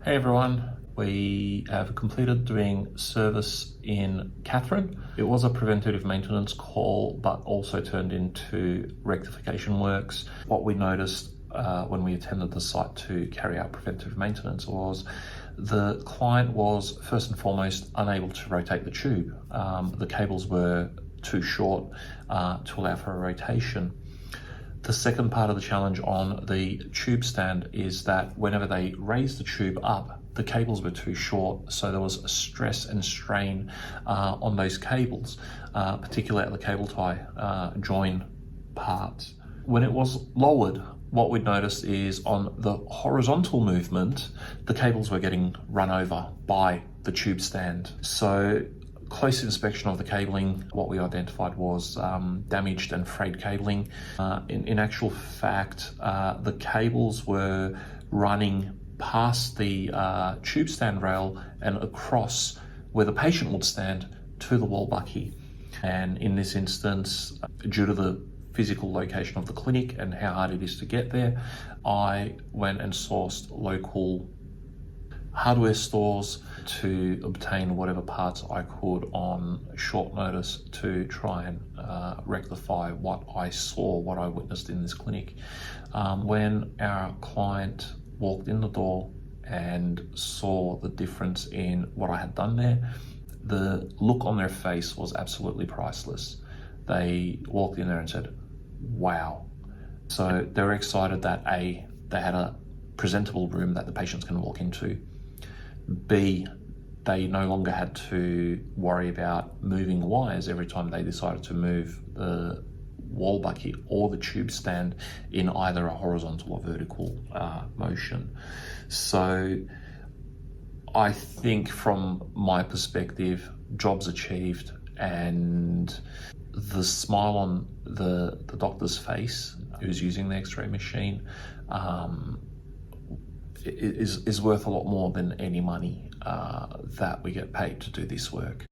Hey everyone, we have completed doing service in Catherine. It was a preventative maintenance call, but also turned into rectification works. What we noticed when we attended the site to carry out preventative maintenance was the client was first and foremost unable to rotate the tube. The cables were too short to allow for a rotation. The second part of the challenge on the tube stand is that whenever they raised the tube up, the cables were too short, so there was a stress and strain on those cables, particularly at the cable tie join part. When it was lowered, what we'd noticed is on the horizontal movement, the cables were getting run over by the tube stand. So close inspection of the cabling, what we identified was damaged and frayed cabling. In actual fact, the cables were running past the tube stand rail and across where the patient would stand to the wall bucky. And in this instance, due to the physical location of the clinic and how hard it is to get there, I went and sourced local hardware stores to obtain whatever parts I could on short notice to try and rectify what I saw, what I witnessed in this clinic. When our client walked in the door and saw the difference in what I had done there, the look on their face was absolutely priceless. They walked in there and said, wow. So they were excited that A, they had a presentable room that the patients can walk into. B, they no longer had to worry about moving wires every time they decided to move the wall bucket or the tube stand in either a horizontal or vertical motion. So I think from my perspective, jobs achieved, and the smile on the doctor's face who's using the x-ray machine is worth a lot more than any money that we get paid to do this work.